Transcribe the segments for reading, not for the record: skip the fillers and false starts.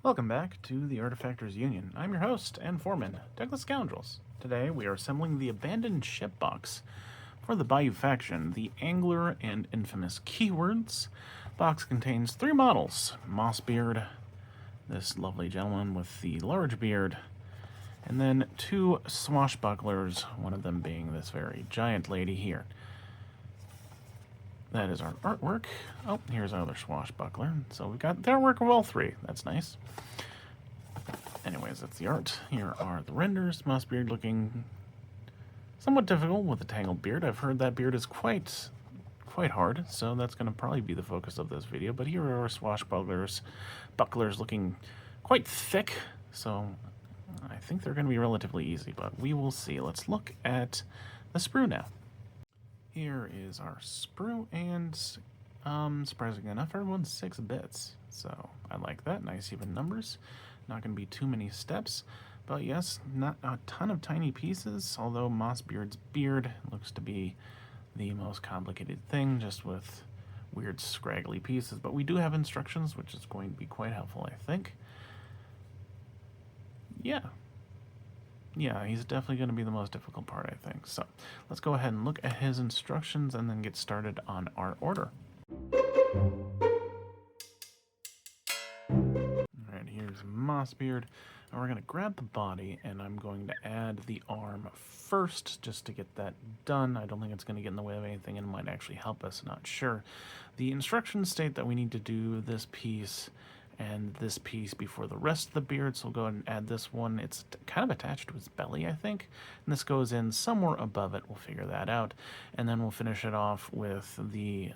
Welcome back to the Artefactors Union. I'm your host and foreman, Douglas Scoundrels. Today we are assembling the Abandoned Ship box for the Bayou faction, the Angler and Infamous Keywords. Box contains 3 models: Mossbeard, this lovely gentleman with the large beard, and then 2 Swashbucklers, one of them being this very giant lady here. That is our artwork. Oh, here's our other Swashbuckler. So we've got the artwork of all 3. That's nice. Anyways, that's the art. Here are the renders. Mossbeard looking somewhat difficult with a tangled beard. I've heard that beard is quite hard, so that's going to probably be the focus of this video. But here are our Swashbucklers. Bucklers looking quite thick, so I think they're going to be relatively easy, but we will see. Let's look at the sprue now. Here is our sprue, and surprisingly enough, everyone's 6 bits. So I like that. Nice even numbers. Not going to be too many steps. But yes, not a ton of tiny pieces, although Mossbeard's beard looks to be the most complicated thing, just with weird scraggly pieces. But we do have instructions, which is going to be quite helpful, I think. Yeah, he's definitely going to be the most difficult part, I think. So let's go ahead and look at his instructions and then get started on our order. Alright, here's Mossbeard. And we're going to grab the body, and I'm going to add the arm first, just to get that done. I don't think it's going to get in the way of anything, and it might actually help us, not sure. The instructions state that we need to do this piece and this piece before the rest of the beard, so we'll go ahead and add this one. It's kind of attached to his belly, I think, and this goes in somewhere above it. We'll figure that out, and then we'll finish it off with the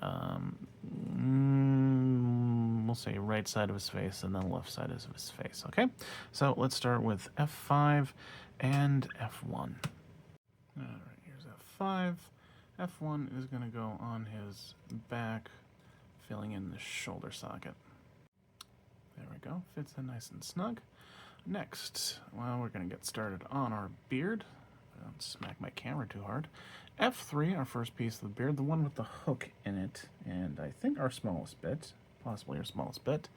we'll say right side of his face and then left side of his face. Okay, so let's start with F5 and F1. All right, here's F5. F1 is going to go on his back, filling in the shoulder socket. There we go, fits in nice and snug. Next, well, we're going to get started on our beard. I don't smack my camera too hard. F3, our first piece of the beard, the one with the hook in it, and I think our smallest bit, possibly our smallest bit.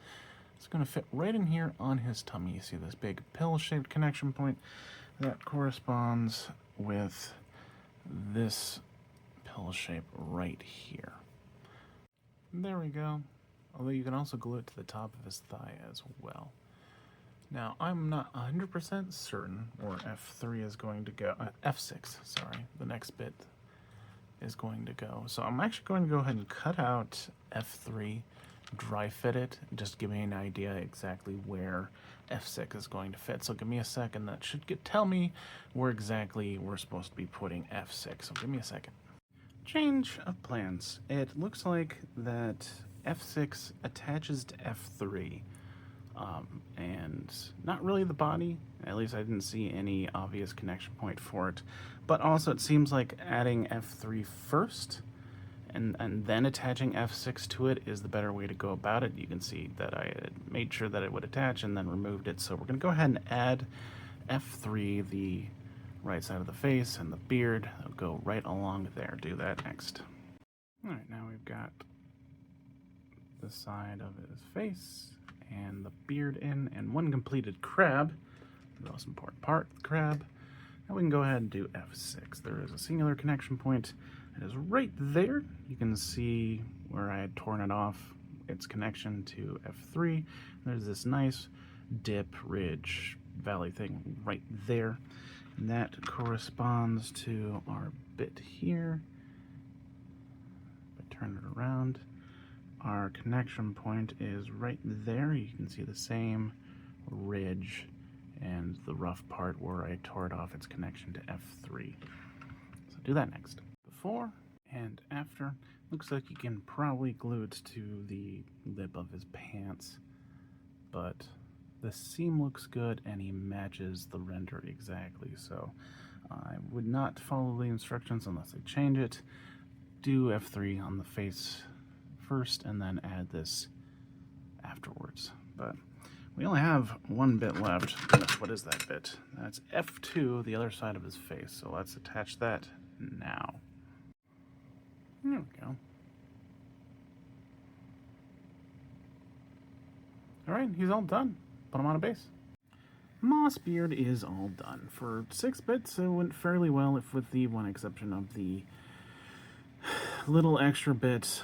It's going to fit right in here on his tummy. You see this big pill-shaped connection point that corresponds with this pill shape right here. There we go. Although you can also glue it to the top of his thigh as well. Now, I'm not 100% certain where F3 is going to go. F6, sorry, the next bit is going to go. So I'm actually going to go ahead and cut out F3, dry fit it, just give me an idea exactly where F6 is going to fit. So give me a second. That should tell me where exactly we're supposed to be putting F6. So give me a second. Change of plans. It looks like that F6 attaches to F3, and not really the body. At least I didn't see any obvious connection point for it. But also it seems like adding F3 first and then attaching F6 to it is the better way to go about it. You can see that I had made sure that it would attach and then removed it. So we're going to go ahead and add F3, the right side of the face, and the beard. It'll go right along there. Do that next. All right, now we've got the side of his face and the beard in, and one completed crab, the most important part, the crab. Now we can go ahead and do F6. There is a singular connection point. It is right there. You can see where I had torn it off, its connection to F3. There's this nice dip, ridge, valley thing right there. And that corresponds to our bit here. If I turn it around, our connection point is right there. You can see the same ridge and the rough part where I tore it off, its connection to F3. So do that next. Before and after. Looks like you can probably glue it to the lip of his pants, but the seam looks good and he matches the render exactly. So I would not follow the instructions unless I change it. Do F3 on the face first and then add this afterwards. But we only have one bit left. What is that bit? That's F2, the other side of his face. So let's attach that now. There we go. All right, he's all done. put him on a base. Mossbeard is all done. For 6 bits, it went fairly well, if with the one exception of the little extra bit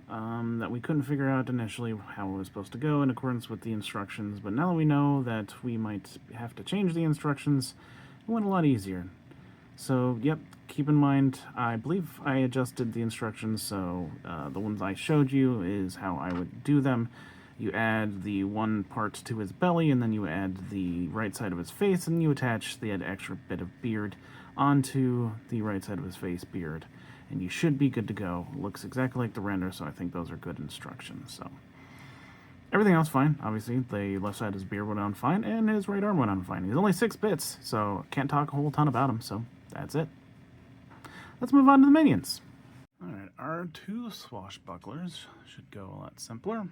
that we couldn't figure out initially how it was supposed to go in accordance with the instructions. But now that we know that we might have to change the instructions, it went a lot easier. So, yep, keep in mind, I believe I adjusted the instructions, so the ones I showed you is how I would do them. You add the one part to his belly, and then you add the right side of his face, and you attach the extra bit of beard onto the right side of his face beard. And you should be good to go. It looks exactly like the render, so I think those are good instructions. So everything else fine. Obviously, the left side of his beard went on fine, and his right arm went on fine. He's only 6 bits, so can't talk a whole ton about him, so that's it. Let's move on to the minions. Alright, our 2 swashbucklers should go a lot simpler.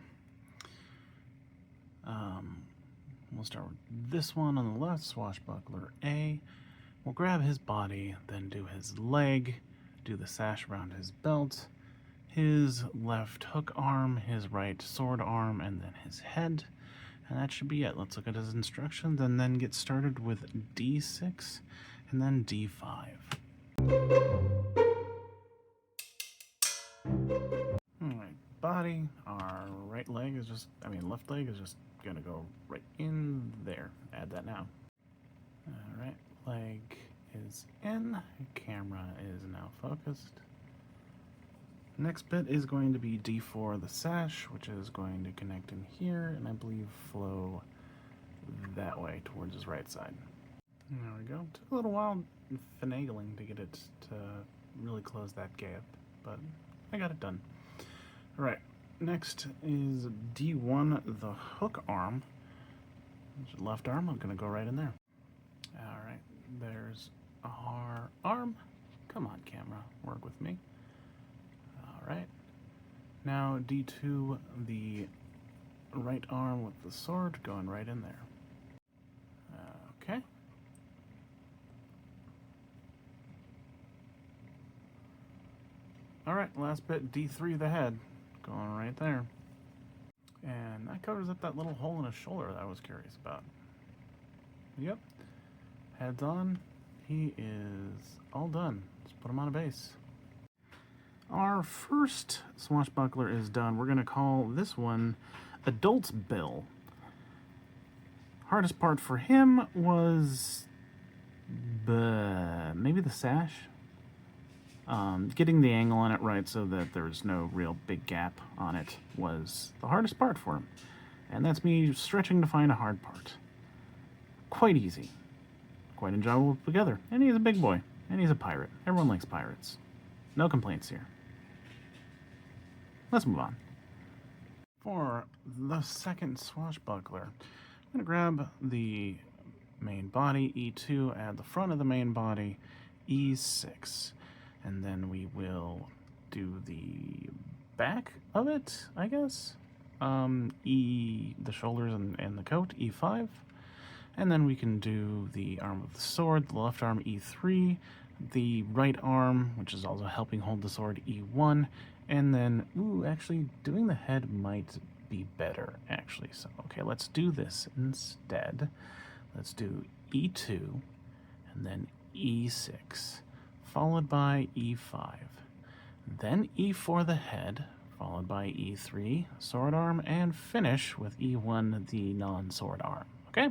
We'll start with this one on the left, Swashbuckler A. We'll grab his body, then do his leg, do the sash around his belt, his left hook arm, his right sword arm, and then his head. And that should be it. Let's look at his instructions and then get started with D6 and then D5. Alright, body, our right leg is just, left leg is just gonna go right in there. Add that now. Alright, leg is in, camera is now focused. Next bit is going to be D4, the sash, which is going to connect in here, and I believe flow that way towards his right side. There we go. Took a little while finagling to get it to really close that gap, but I got it done. Alright, next is D1, the hook arm. Left arm, I'm going to go right in there. Alright, there's our arm. Come on, camera, work with me. Alright, now D2, the right arm with the sword, going right in there. Okay. Alright, last bit, D3, the head, going right there. And that covers up that little hole in his shoulder that I was curious about. Yep. Head's on. He is all done. Let's put him on a base. Our first swashbuckler is done. We're going to call this one Adult's Bill. Hardest part for him was maybe the sash. Getting the angle on it right so that there's no real big gap on it was the hardest part for him. And that's me stretching to find a hard part. Quite easy. Quite enjoyable together. And he's a big boy. And he's a pirate. Everyone likes pirates. No complaints here. Let's move on. For the second swashbuckler, I'm going to grab the main body, E2, add the front of the main body, E6. And then we will do the back of it, I guess. The shoulders and the coat, E5. And then we can do the arm of the sword, the left arm, E3. The right arm, which is also helping hold the sword, E1. And then, actually, doing the head might be better, actually. So, okay, let's do this instead. Let's do E2, and then E6. Followed by E5, then E4 the head, followed by E3 sword arm, and finish with E1 the non-sword arm. Okay,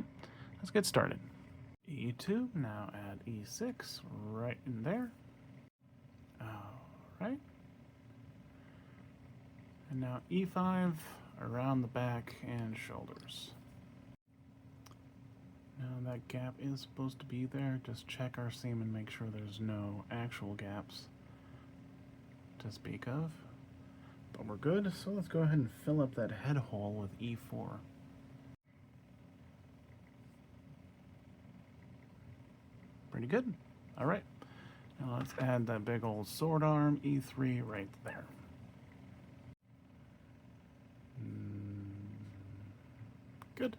let's get started. E2, now add E6 right in there. Alright. And now E5 around the back and shoulders. Now that gap is supposed to be there. Just check our seam and make sure there's no actual gaps to speak of. But we're good, so let's go ahead and fill up that head hole with E4. Pretty good. Alright. Now let's add that big old sword arm, E3, right there. Good.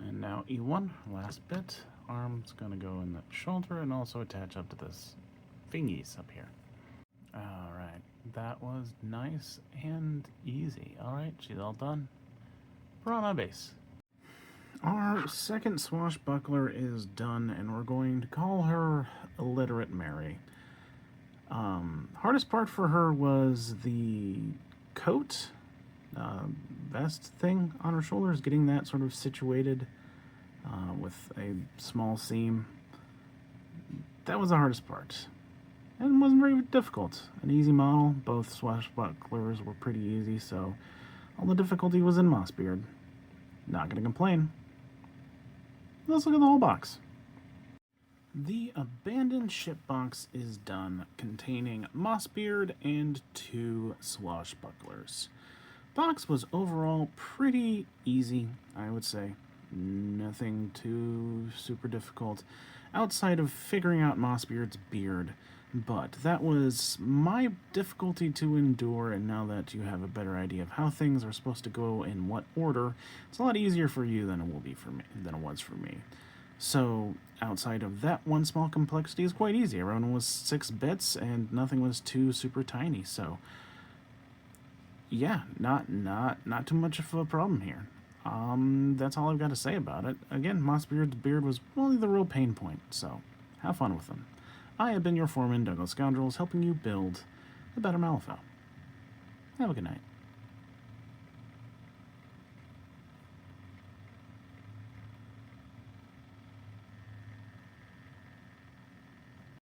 And now E1, last bit. Arm's gonna go in the shoulder and also attach up to this thingies up here. Alright, that was nice and easy. Alright, she's all done. We're on our base. Our second Swashbuckler is done, and we're going to call her Illiterate Mary. Hardest part for her was the coat, vest thing on her shoulders, getting that sort of situated with a small seam. That was the hardest part. And it wasn't very difficult. An easy model. Both Swashbucklers were pretty easy, so all the difficulty was in Mossbeard. Not gonna complain. Let's look at the whole box. The Abandoned Ship box is done, containing Mossbeard and 2 Swashbucklers. Box was overall pretty easy, I would say. Nothing too super difficult, outside of figuring out Mossbeard's beard. But that was my difficulty to endure, and now that you have a better idea of how things are supposed to go in what order, it's a lot easier for you than it was for me. So, outside of that one small complexity is quite easy. Everyone was 6 bits, and nothing was too super tiny, so yeah, not too much of a problem here. That's all I've got to say about it. Again, Mossbeard's beard was only the real pain point, so have fun with them. I have been your foreman, Douglas Scoundrels, helping you build a better Malifaux. Have a good night.